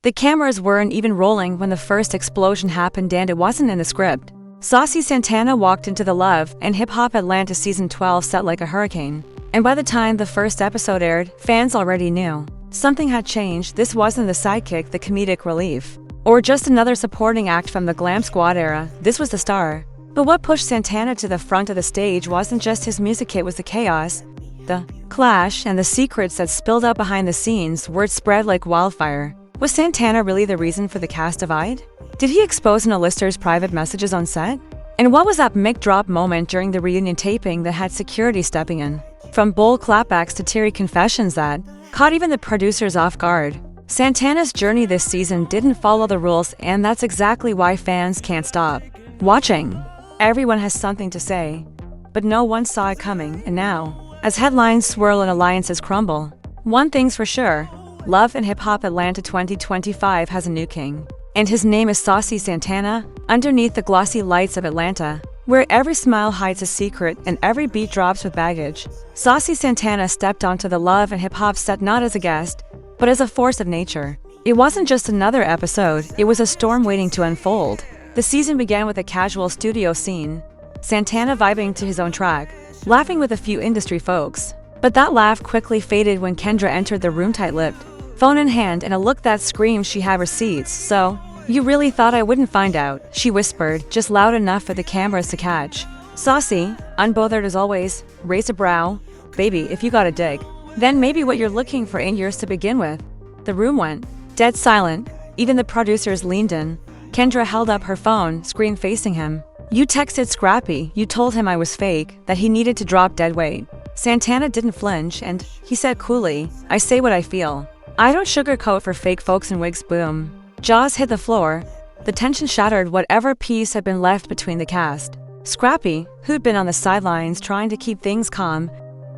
The cameras weren't even rolling when the first explosion happened, and it wasn't in the script. Saucy Santana walked into the Love and Hip Hop Atlanta Season 12 set like a hurricane. And by the time the first episode aired, fans already knew. Something had changed. This wasn't the sidekick, the comedic relief, or just another supporting act from the Glam Squad era. This was the star. But what pushed Santana to the front of the stage wasn't just his music, it was the chaos, the clash, and the secrets that spilled out behind the scenes. Word spread like wildfire. Was Santana really the reason for the cast divide? Did he expose an A-lister's private messages on set? And what was that mic drop moment during the reunion taping that had security stepping in? From bold clapbacks to teary confessions that caught even the producers off guard. Santana's journey this season didn't follow the rules, and that's exactly why fans can't stop watching. Everyone has something to say, but no one saw it coming, and now, as headlines swirl and alliances crumble, one thing's for sure: Love and Hip Hop Atlanta 2025 has a new king. And his name is Saucy Santana. Underneath the glossy lights of Atlanta, where every smile hides a secret and every beat drops with baggage, Saucy Santana stepped onto the Love and Hip Hop set not as a guest, but as a force of nature. It wasn't just another episode, it was a storm waiting to unfold. The season began with a casual studio scene, Santana vibing to his own track, laughing with a few industry folks. But that laugh quickly faded when Kendra entered the room tight-lipped, phone in hand, and a look that screamed she had receipts. "So, you really thought I wouldn't find out?" she whispered, just loud enough for the cameras to catch. Saucy, unbothered as always, raised a brow. "Baby, if you gotta dig, then maybe what you're looking for ain't yours to begin with." The room went dead silent. Even the producers leaned in. Kendra held up her phone, screen facing him. "You texted Scrappy, you told him I was fake, that he needed to drop dead weight." Santana didn't flinch, and he said coolly, "I say what I feel. I don't sugarcoat for fake folks in wigs." Boom. Jaws hit the floor. The tension shattered whatever peace had been left between the cast. Scrappy, who'd been on the sidelines trying to keep things calm,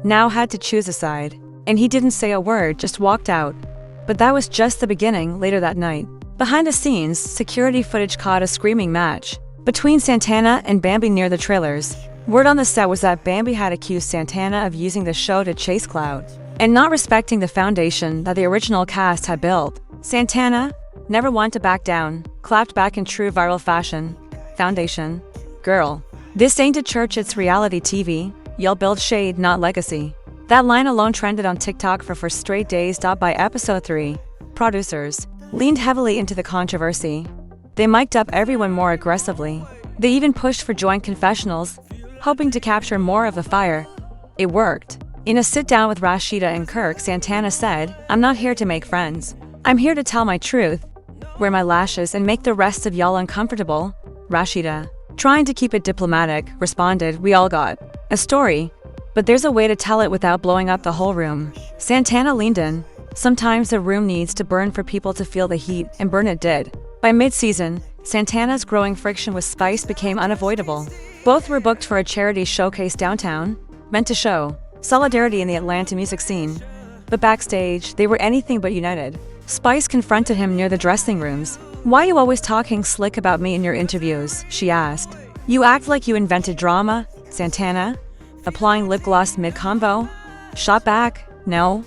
now had to choose a side. And he didn't say a word, just walked out. But that was just the beginning. Later that night, behind the scenes, security footage caught a screaming match between Santana and Bambi near the trailers. Word on the set was that Bambi had accused Santana of using the show to chase clout and not respecting the foundation that the original cast had built. Santana, never one to back down, clapped back in true viral fashion. "Foundation? Girl, this ain't a church, it's reality TV. You'll build shade, not legacy." That line alone trended on TikTok for 4 straight days. By episode 3, producers leaned heavily into the controversy. They mic'd up everyone more aggressively. They even pushed for joint confessionals, hoping to capture more of the fire. It worked. In a sit-down with Rashida and Kirk, Santana said, "I'm not here to make friends. I'm here to tell my truth, wear my lashes, and make the rest of y'all uncomfortable." Rashida, trying to keep it diplomatic, responded, "We all got a story, but there's a way to tell it without blowing up the whole room." Santana leaned in. "Sometimes the room needs to burn for people to feel the heat," and burn it did. By mid-season, Santana's growing friction with Spice became unavoidable. Both were booked for a charity showcase downtown, meant to show solidarity in the Atlanta music scene. But backstage, they were anything but united. Spice confronted him near the dressing rooms. "Why you always talking slick about me in your interviews?" she asked. "You act like you invented drama." Santana, applying lip gloss mid-combo, shot back, "No,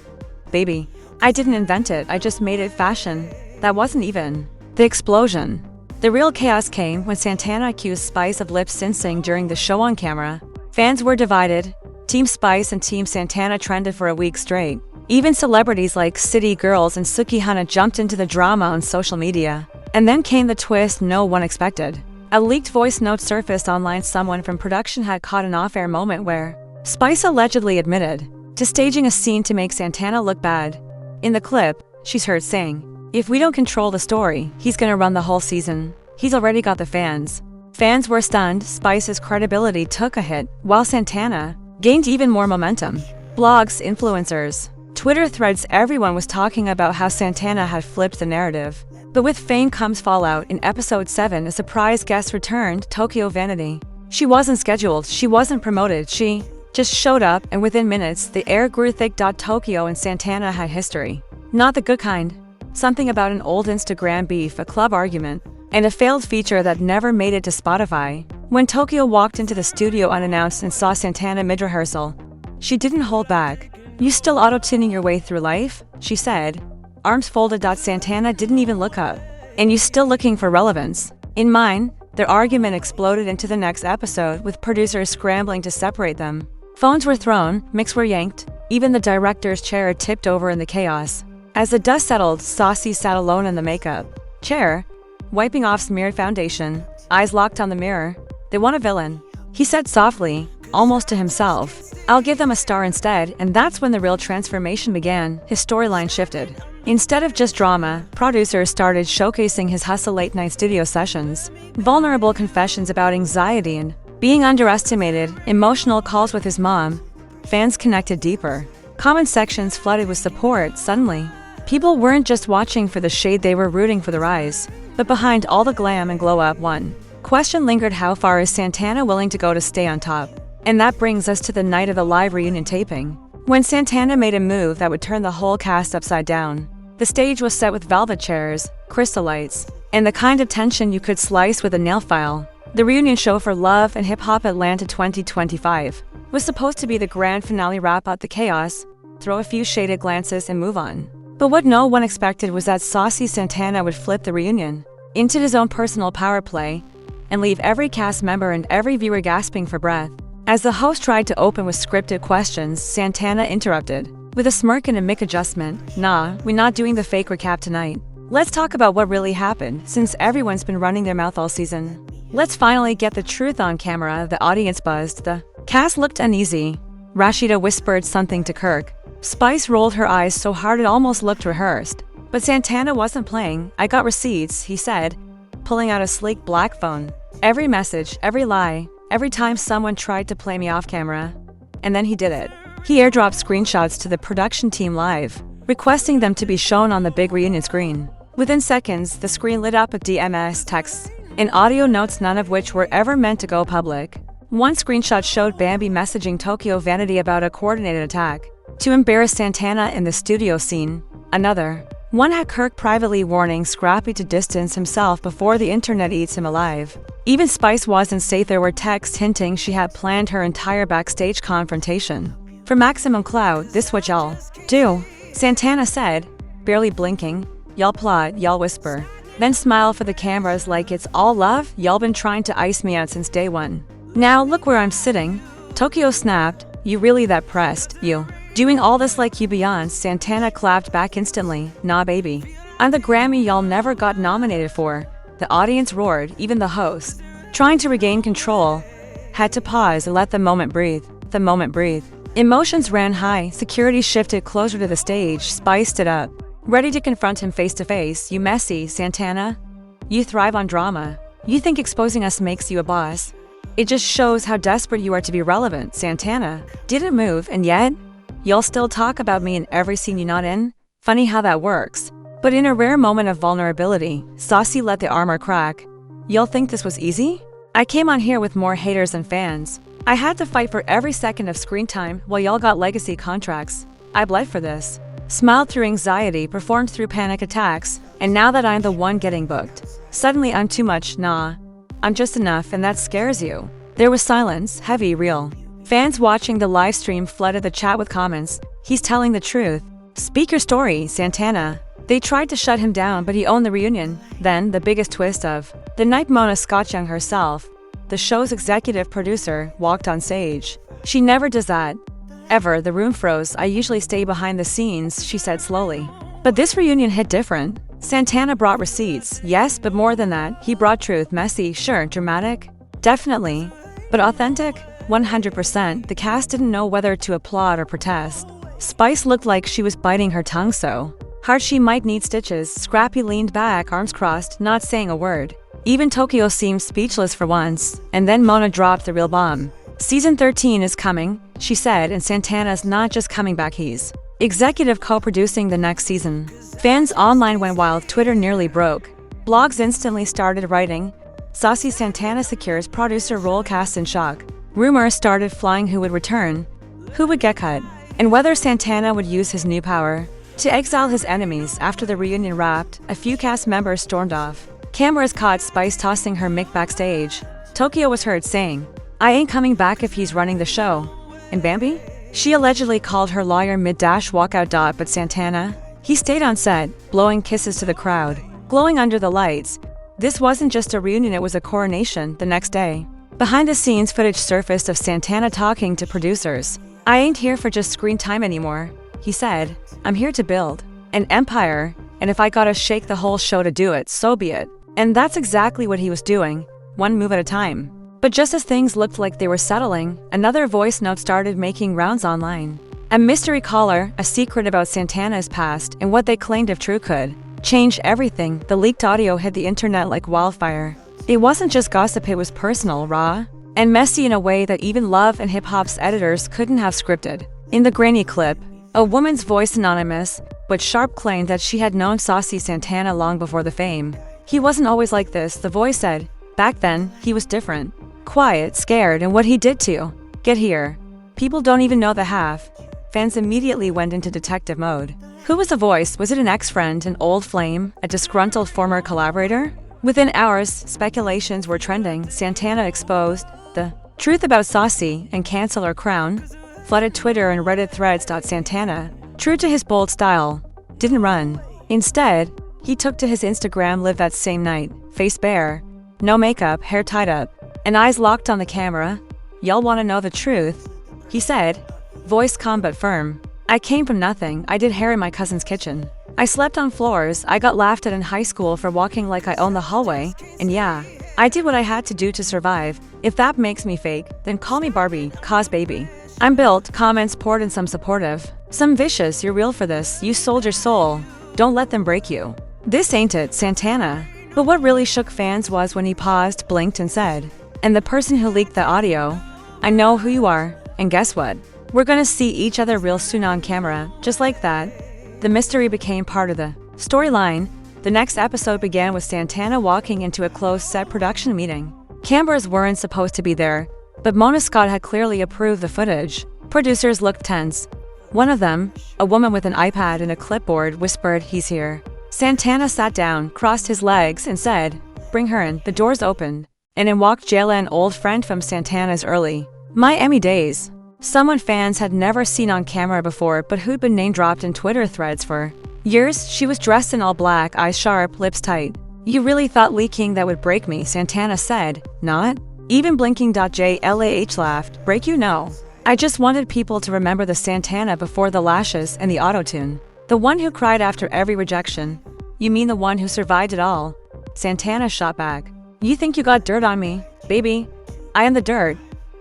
baby, I didn't invent it, I just made it fashion." That wasn't even the explosion. The real chaos came when Santana accused Spice of lip-syncing during the show on camera. Fans were divided. Team Spice and Team Santana trended for a week straight. Even celebrities like City Girls and Suki Hana jumped into the drama on social media. And then came the twist no one expected. A leaked voice note surfaced online. Someone from production had caught an off-air moment where Spice allegedly admitted to staging a scene to make Santana look bad. In the clip, she's heard saying, "If we don't control the story, he's gonna run the whole season. He's already got the fans." Fans were stunned. Spice's credibility took a hit, while Santana gained even more momentum. Blogs, influencers, Twitter threads, everyone was talking about how Santana had flipped the narrative. But with fame comes fallout. In episode 7, a surprise guest returned, Tokyo Vanity. She wasn't scheduled, she wasn't promoted, she just showed up, and within minutes, the air grew thick. Tokyo and Santana had history. Not the good kind. Something about an old Instagram beef, a club argument, and a failed feature that never made it to Spotify. When Tokyo walked into the studio unannounced and saw Santana mid-rehearsal, she didn't hold back. "You still auto-tuning your way through life?" she said. arms folded. Santana didn't even look up. And you still looking for relevance? In mine, their argument exploded into the next episode, with producers scrambling to separate them. Phones were thrown, mics were yanked, even the director's chair tipped over in the chaos. As the dust settled, Saucy sat alone in the makeup chair, wiping off smeared foundation, eyes locked on the mirror. They want a villain, he said softly, almost to himself. I'll give them a star instead, and that's when the real transformation began. His storyline shifted. Instead of just drama, producers started showcasing his hustle late-night studio sessions, vulnerable confessions about anxiety and being underestimated, emotional calls with his mom. Fans connected deeper. Comment sections flooded with support. Suddenly, people weren't just watching for the shade, they were rooting for the rise. But behind all the glam and glow-up, one question lingered: how far is Santana willing to go to stay on top? And that brings us to the night of the live reunion taping, when Santana made a move that would turn the whole cast upside down. The stage was set with velvet chairs, crystal lights, and the kind of tension you could slice with a nail file. The reunion show for Love and Hip Hop Atlanta 2025 was supposed to be the grand finale, wrap out the chaos, throw a few shaded glances, and move on. But what no one expected was that Saucy Santana would flip the reunion into his own personal power play and leave every cast member and every viewer gasping for breath. As the host tried to open with scripted questions, Santana interrupted with a smirk and a mic adjustment. Nah, we're not doing the fake recap tonight. Let's talk about what really happened, since everyone's been running their mouth all season. Let's finally get the truth on camera. The audience buzzed. The cast looked uneasy. Rashida whispered something to Kirk. Spice rolled her eyes so hard it almost looked rehearsed. But Santana wasn't playing. I got receipts, he said, pulling out a sleek black phone. Every message, every lie, every time someone tried to play me off camera. And then he did it. He airdropped screenshots to the production team live, requesting them to be shown on the big reunion screen. Within seconds, the screen lit up with DMS texts and audio notes, none of which were ever meant to go public. One screenshot showed Bambi messaging Tokyo Vanity about a coordinated attack to embarrass Santana in the studio scene. Another one had Kirk privately warning Scrappy to distance himself before the internet eats him alive. Even Spice wasn't safe. There were texts hinting she had planned her entire backstage confrontation. For maximum clout, this what y'all do, Santana said, barely blinking. Y'all plot, y'all whisper, then smile for the cameras like it's all love. Y'all been trying to ice me out since day one. Now look where I'm sitting. Tokyo snapped. You really that pressed? You doing all this like you Beyonce? Santana clapped back instantly. Nah baby, I'm the Grammy y'all never got nominated for. The audience roared. Even the host, trying to regain control, had to pause and let the moment breathe. The moment breathe. Emotions ran high. Security shifted closer to the stage. Spice stood up, ready to confront him face to face. You messy, Santana. You thrive on drama. You think exposing us makes you a boss? It just shows how desperate you are to be relevant. Santana didn't move, and yet, y'all still talk about me in every scene you're not in? Funny how that works. But in a rare moment of vulnerability, Saucy let the armor crack. Y'all think this was easy? I came on here with more haters than fans. I had to fight for every second of screen time while y'all got legacy contracts. I bled for this. Smiled through anxiety, performed through panic attacks, and now that I'm the one getting booked, suddenly I'm too much. Nah, I'm just enough, and that scares you. There was silence, heavy, real. Fans watching the live stream flooded the chat with comments. He's telling the truth. Speak your story, Santana. They tried to shut him down, but he owned the reunion. Then, the biggest twist of the night, Mona Scott-Young herself, the show's executive producer, walked on stage. She never does that. Ever. The room froze. I usually stay behind the scenes, she said slowly. But this reunion hit different. Santana brought receipts, yes, but more than that, he brought truth. Messy, sure, dramatic, definitely, but authentic, 100%. The cast didn't know whether to applaud or protest. Spice looked like she was biting her tongue so hard she might need stitches. Scrappy leaned back, arms crossed, not saying a word. Even Tokyo seemed speechless for once, and then Mona dropped the real bomb. Season 13 is coming, she said, and Santana's not just coming back, he's executive co-producing the next season. Fans online went wild. Twitter nearly broke. Blogs instantly started writing, Saucy Santana secures producer role, cast in shock. Rumors started flying who would return, who would get cut, and whether Santana would use his new power to exile his enemies. After the reunion wrapped, a few cast members stormed off. Cameras caught Spice tossing her mic backstage. Tokyo was heard saying, I ain't coming back if he's running the show. And Bambi? She allegedly called her lawyer mid-walkout. But Santana He stayed on set, blowing kisses to the crowd, glowing under the lights. This wasn't just a reunion, it was a coronation the next day. Behind-the-scenes footage surfaced of Santana talking to producers. "I ain't here for just screen time anymore," he said. "I'm here to build an empire, and if I gotta shake the whole show to do it, so be it." And that's exactly what he was doing, one move at a time. But just as things looked like they were settling, another voice note started making rounds online. A mystery caller, a secret about Santana's past and what they claimed if true could change everything. The leaked audio hit the internet like wildfire. It wasn't just gossip, it was personal, raw, and messy in a way that even Love and Hip Hop's editors couldn't have scripted. In the grainy clip, a woman's voice, anonymous but sharp, claimed that she had known Saucy Santana long before the fame. "He wasn't always like this," the voice said. "Back then, he was different. Quiet, scared, and what he did to you. Get here. People don't even know the half." Fans immediately went into detective mode. Who was the voice? Was it an ex-friend, an old flame, a disgruntled former collaborator? Within hours, speculations were trending. Santana exposed the truth about Saucy and cancel her crown flooded Twitter and Reddit threads. Santana, true to his bold style, didn't run. Instead, he took to his Instagram live that same night, face bare, no makeup, hair tied up, and eyes locked on the camera. "Y'all wanna know the truth?" he said, voice calm but firm. "I came from nothing. I did hair in my cousin's kitchen. I slept on floors. I got laughed at in high school for walking like I owned the hallway. And yeah, I did what I had to do to survive. If that makes me fake, then call me Barbie, cause baby. I'm built." Comments poured in, some supportive, some vicious. "You're real for this. You sold your soul. Don't let them break you. This ain't it, Santana." But what really shook fans was when he paused, blinked, and said, "And the person who leaked the audio, I know who you are, and guess what? We're gonna see each other real soon on camera." Just like that, the mystery became part of the storyline. The next episode began with Santana walking into a closed set production meeting. Cameras weren't supposed to be there, but Mona Scott had clearly approved the footage. Producers looked tense. One of them, a woman with an iPad and a clipboard, whispered, "He's here." Santana sat down, crossed his legs, and said, "Bring her in." The doors opened, and in walked Jayla, an old friend from Santana's early Miami days. Someone fans had never seen on camera before, but who'd been name-dropped in Twitter threads for years. She was dressed in all black, eyes sharp, lips tight. "You really thought leaking that would break me," Santana said. "Not even blinking." LHHATL laughed. "Break you? No. I just wanted people to remember the Santana before the lashes and the auto-tune. The one who cried after every rejection." "You mean the one who survived it all?" Santana shot back. "You think you got dirt on me? Baby, I am the dirt.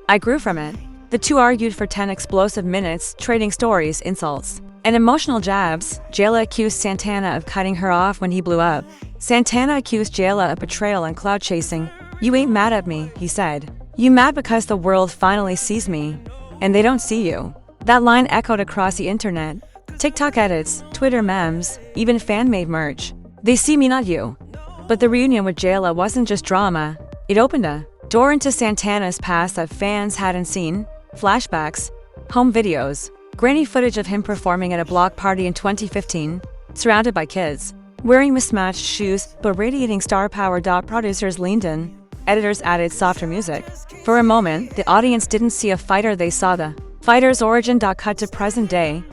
I grew from it." The two argued for 10 explosive minutes, trading stories, insults, and emotional jabs. Jayla accused Santana of cutting her off when he blew up. Santana accused Jayla of betrayal and cloud chasing. "You ain't mad at me," he said. "You mad because the world finally sees me, and they don't see you." That line echoed across the internet. TikTok edits, Twitter memes, even fan-made merch. "They see me, not you." But the reunion with Jayla wasn't just drama. It opened a door into Santana's past that fans hadn't seen. Flashbacks, home videos, grainy footage of him performing at a block party in 2015, surrounded by kids, wearing mismatched shoes but radiating star power. Producers leaned in, editors added softer music. For a moment, the audience didn't see a fighter, they saw the fighter's origin. Cut to present day,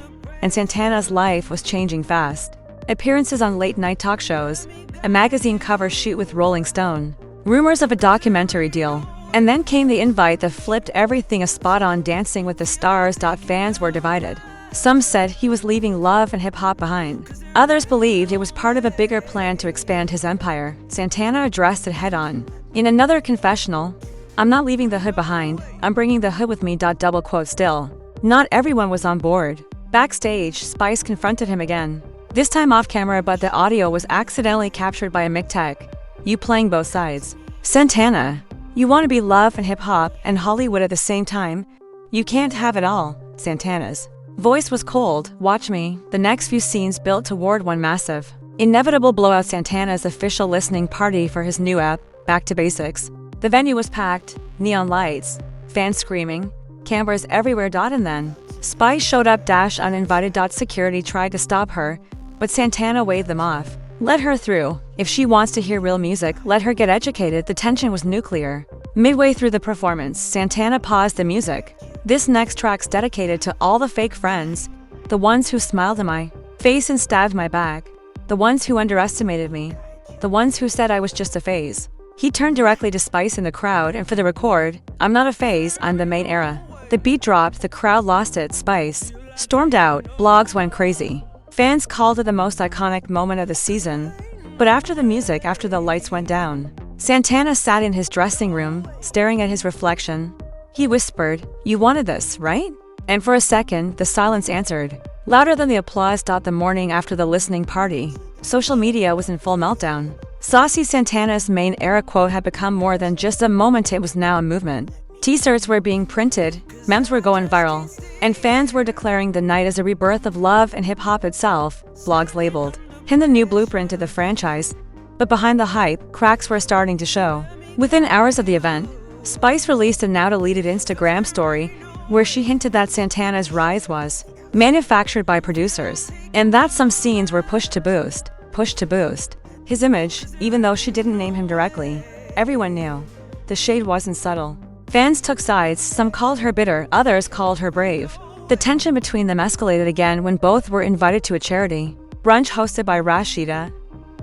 and Santana's life was changing fast. Appearances on late-night talk shows, a magazine cover shoot with Rolling Stone, rumors of a documentary deal. And then came the invite that flipped everything, a spot on Dancing with the Stars. Fans were divided. Some said he was leaving Love and Hip Hop behind. Others believed it was part of a bigger plan to expand his empire. Santana addressed it head-on. In another confessional, "I'm not leaving the hood behind, I'm bringing the hood with me." Double quote. Still, not everyone was on board. Backstage, Spice confronted him again. This time off camera, but the audio was accidentally captured by a mic tech. "You playing both sides. Santana. You want to be Love and Hip Hop and Hollywood at the same time? You can't have it all." Santana's voice was cold. "Watch me." The next few scenes built toward one massive, inevitable blowout. Santana's official listening party for his new app, Back to Basics. The venue was packed, neon lights, fans screaming, cameras everywhere. And then Spice showed up, uninvited. Security tried to stop her, but Santana waved them off. "Let her through. If she wants to hear real music, let her get educated." The tension was nuclear. Midway through the performance, Santana paused the music. "This next track's dedicated to all the fake friends, the ones who smiled in my face and stabbed my back. The ones who underestimated me. The ones who said I was just a phase. He turned directly to Spice in the crowd, and for the record, I'm not a phase, I'm the main era. The beat dropped, the crowd lost it, Spice stormed out, blogs went crazy. Fans called it the most iconic moment of the season. But after the music, after the lights went down, Santana sat in his dressing room, staring at his reflection. He whispered, "You wanted this, right?" And for a second, the silence answered, louder than the applause. The morning after the listening party, social media was in full meltdown. Saucy Santana's main era quote had become more than just a moment, it was now a movement. T-shirts were being printed, memes were going viral, and fans were declaring the night as a rebirth of love and hip-hop itself. Blogs labeled him the new blueprint of the franchise. But behind the hype, cracks were starting to show. Within hours of the event, Spice released a now-deleted Instagram story where she hinted that Santana's rise was manufactured by producers, and that some scenes were pushed to boost his image, even though she didn't name him directly. Everyone knew. The shade wasn't subtle. Fans took sides, some called her bitter, others called her brave. The tension between them escalated again when both were invited to a charity brunch hosted by Rashida.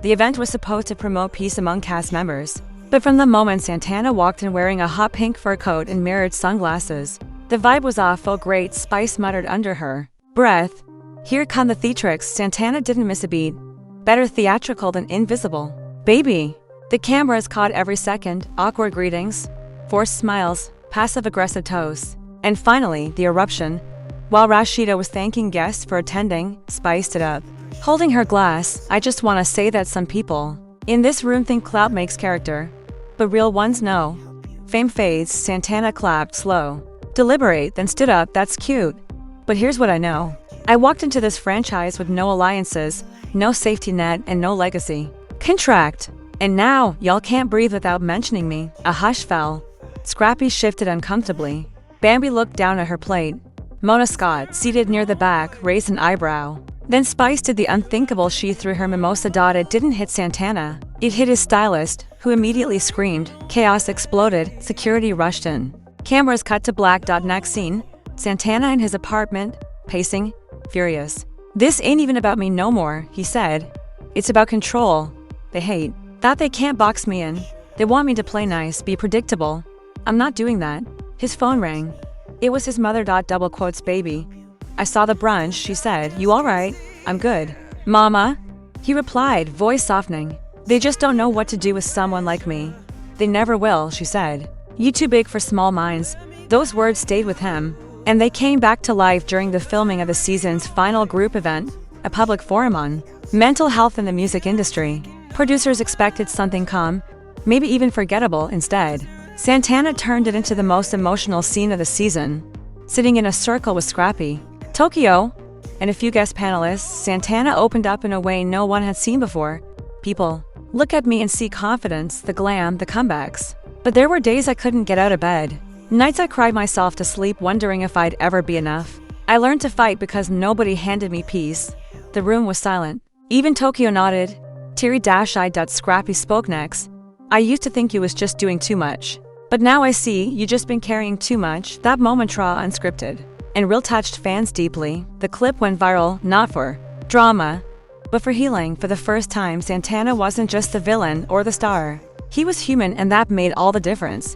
The event was supposed to promote peace among cast members. But from the moment Santana walked in wearing a hot pink fur coat and mirrored sunglasses, the vibe was off. "Oh great," Spice muttered under her breath. "Here come the theatrics." Santana didn't miss a beat. Better theatrical than invisible. "Baby." The cameras caught every second, awkward greetings, forced smiles, passive-aggressive toasts, and finally, the eruption. While Rashida was thanking guests for attending, Spice stood up, holding her glass. "I just want to say that some people in this room think clout makes character, but real ones know. Fame fades." Santana clapped, slow, deliberate, then stood up. "That's cute. But here's what I know. I walked into this franchise with no alliances, no safety net, and no legacy contract. And now, y'all can't breathe without mentioning me." A hush fell. Scrappy shifted uncomfortably. Bambi looked down at her plate. Mona Scott, seated near the back, raised an eyebrow. Then Spice did the unthinkable. She threw her mimosa. It didn't hit Santana. It hit his stylist, who immediately screamed. Chaos exploded. Security rushed in. Cameras cut to black. Next scene, Santana in his apartment, pacing, furious. "This ain't even about me no more," he said. "It's about control. They hate that they can't box me in. They want me to play nice, be predictable. I'm not doing that." His phone rang. It was his mother. Double quotes, "Baby, I saw the brunch," she said. "You alright?" "I'm good." "Mama?" he replied, voice softening. "They just don't know what to do with someone like me. They never will," she said. "You too big for small minds." Those words stayed with him, and they came back to life during the filming of the season's final group event, a public forum on mental health in the music industry. Producers expected something calm, maybe even forgettable. Instead, Santana turned it into the most emotional scene of the season. Sitting in a circle with Scrappy, Tokyo, and a few guest panelists, Santana opened up in a way no one had seen before. "People look at me and see confidence, the glam, the comebacks. But there were days I couldn't get out of bed. Nights I cried myself to sleep wondering if I'd ever be enough. I learned to fight because nobody handed me peace." The room was silent. Even Tokyo nodded. Teary-eyed. Scrappy spoke next. "I used to think you was just doing too much. But now I see you just been carrying too much." That moment raw, unscripted, and real touched fans deeply. The clip went viral, not for drama, but for healing. For the first time, Santana wasn't just the villain or the star. He was human, and that made all the difference.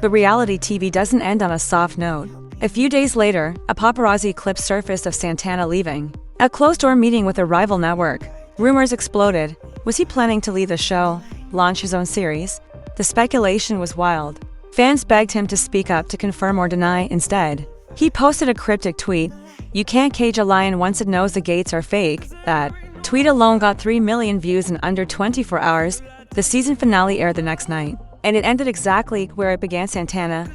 But reality TV doesn't end on a soft note. A few days later, a paparazzi clip surfaced of Santana leaving a closed-door meeting with a rival network. Rumors exploded. Was he planning to leave the show, launch his own series? The speculation was wild. Fans begged him to speak up, to confirm or deny. Instead, he posted a cryptic tweet. "You can't cage a lion once it knows the gates are fake." That tweet alone got 3 million views in under 24 hours. The season finale aired the next night, and it ended exactly where it began. Santana,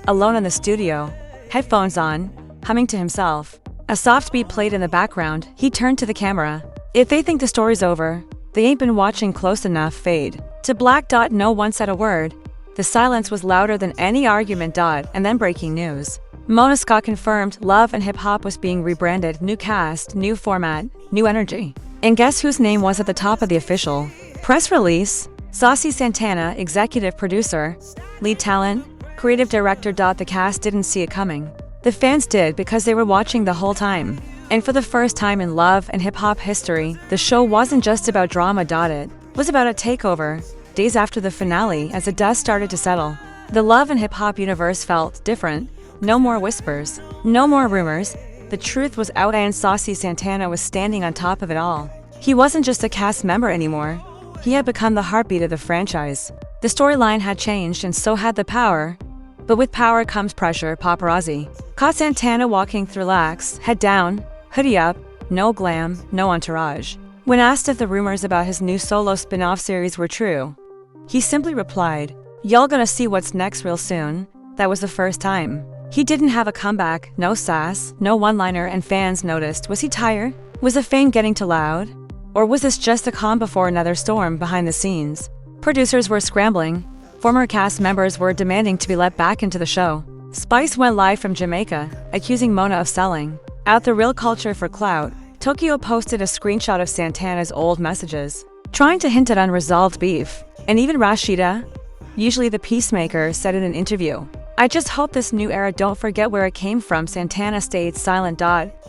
alone in the studio, headphones on, humming to himself. A soft beat played in the background. He turned to the camera. "If they think the story's over, they ain't been watching close enough." Fade to black. No one said a word. The silence was louder than any argument. And then breaking news. Mona Scott confirmed Love and Hip Hop was being rebranded. New cast, new format, new energy. And guess whose name was at the top of the official press release? Saucy Santana, executive producer, lead talent, creative director. The cast didn't see it coming. The fans did, because they were watching the whole time. And for the first time in love and hip-hop history, the show wasn't just about drama. It was about a takeover. Days after the finale, as the dust started to settle, the love and hip-hop universe felt different. No more whispers, no more rumors. The truth was out, and Saucy Santana was standing on top of it all. He wasn't just a cast member anymore. He had become the heartbeat of the franchise. The storyline had changed, and so had the power. But with power comes pressure. Paparazzi caught Santana walking through lax, head down, hoodie up, no glam, no entourage. When asked if the rumors about his new solo spin-off series were true, he simply replied, "Y'all gonna see what's next real soon." That was the first time. He didn't have a comeback, no sass, no one-liner, and fans noticed. Was he tired? Was the fame getting too loud? Or was this just a calm before another storm behind the scenes? Producers were scrambling. Former cast members were demanding to be let back into the show. Spice went live from Jamaica, accusing Mona of selling out the real culture for clout. Tokyo posted a screenshot of Santana's old messages, trying to hint at unresolved beef. And even Rashida, usually the peacemaker, said in an interview, "I just hope this new era don't forget where it came from." Santana stayed silent.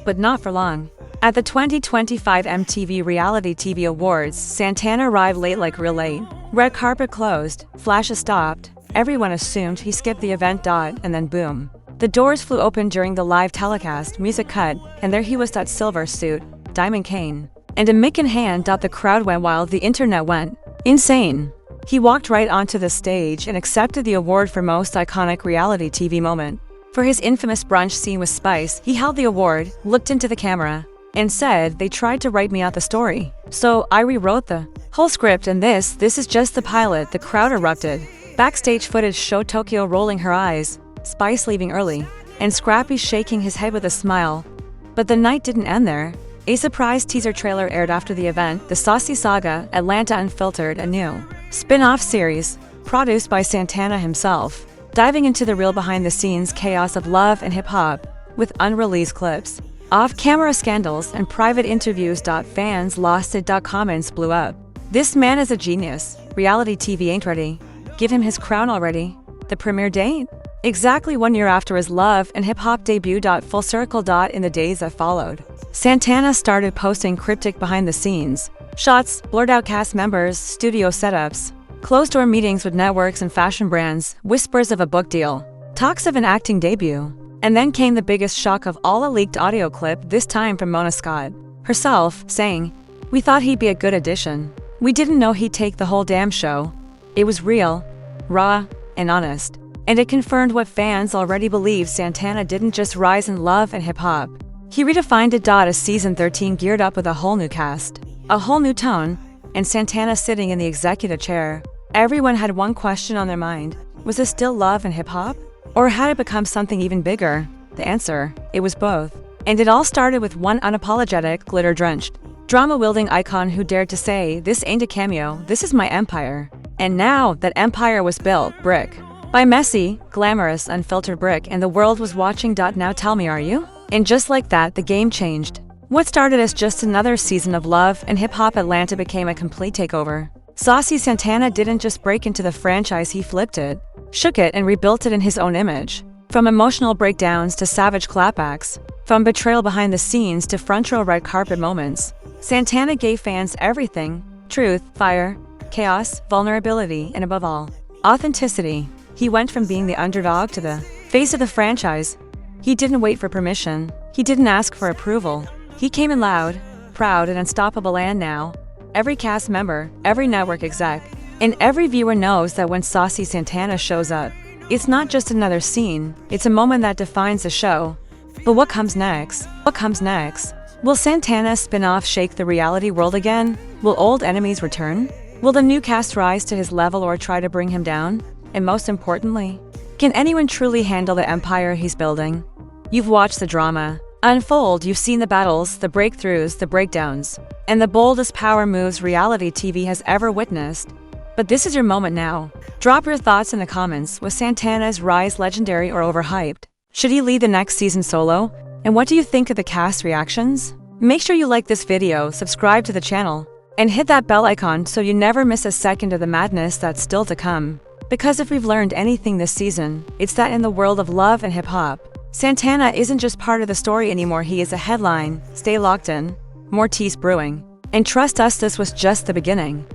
But not for long. At the 2025 MTV Reality TV Awards, Santana arrived late, like real late. Red carpet closed, flashes stopped. Everyone assumed he skipped the event. And then boom. The doors flew open during the live telecast, music cut, and there he was, that silver suit, diamond cane, and a mic in hand. The crowd went wild, the internet went insane. He walked right onto the stage and accepted the award for most iconic reality TV moment. For his infamous brunch scene with Spice, he held the award, looked into the camera, and said, "They tried to write me out the story, so I rewrote the whole script, and this is just the pilot." The crowd erupted. Backstage footage showed Tokyo rolling her eyes, Spice leaving early, and Scrappy shaking his head with a smile. But the night didn't end there. A surprise teaser trailer aired after the event. The Saucy Saga, Atlanta Unfiltered, a new spin-off series, produced by Santana himself, diving into the real behind-the-scenes chaos of love and hip-hop, with unreleased clips, off-camera scandals, and private interviews. Fans lost it. Comments blew up. "This man is a genius. Reality TV ain't ready. Give him his crown already." The premiere date? Exactly 1 year after his love and hip-hop debut. Full circle. In the days that followed, Santana started posting cryptic behind-the-scenes shots, blurred-out cast members, studio setups, closed-door meetings with networks and fashion brands, whispers of a book deal, talks of an acting debut. And then came the biggest shock of all, a leaked audio clip, this time from Mona Scott herself, saying, "We thought he'd be a good addition. We didn't know he'd take the whole damn show." It was real, raw, and honest. And it confirmed what fans already believed. Santana didn't just rise in love and hip-hop. He redefined it. As season 13 geared up with a whole new cast, a whole new tone, and Santana sitting in the executive chair, everyone had one question on their mind. Was this still love and hip-hop? Or had it become something even bigger? The answer: it was both. And it all started with one unapologetic, glitter-drenched, drama-wielding icon who dared to say, "This ain't a cameo, this is my empire." And now that empire was built, brick by messy, glamorous, unfiltered brick, and the world was watching. Now tell me, are you? And just like that, the game changed. What started as just another season of love and hip-hop Atlanta became a complete takeover. Saucy Santana didn't just break into the franchise, he flipped it, shook it, and rebuilt it in his own image. From emotional breakdowns to savage clapbacks, from betrayal behind the scenes to front-row red carpet moments, Santana gave fans everything: truth, fire, chaos, vulnerability, and above all, authenticity. He went from being the underdog to the face of the franchise. He didn't wait for permission. He didn't ask for approval. He came in loud, proud, and unstoppable. And now, every cast member, every network exec, and every viewer knows that when Saucy Santana shows up, it's not just another scene, it's a moment that defines the show. But what comes next? What comes next? Will Santana's spin-off shake the reality world again? Will old enemies return? Will the new cast rise to his level or try to bring him down? And most importantly, can anyone truly handle the empire he's building? You've watched the drama unfold, you've seen the battles, the breakthroughs, the breakdowns, and the boldest power moves reality TV has ever witnessed. But this is your moment now. Drop your thoughts in the comments. Was Santana's rise legendary or overhyped? Should he lead the next season solo? And what do you think of the cast reactions? Make sure you like this video, subscribe to the channel, and hit that bell icon so you never miss a second of the madness that's still to come. Because if we've learned anything this season, it's that in the world of love and hip-hop, Santana isn't just part of the story anymore, he is a headline. Stay locked in. More tease brewing. And trust us, this was just the beginning.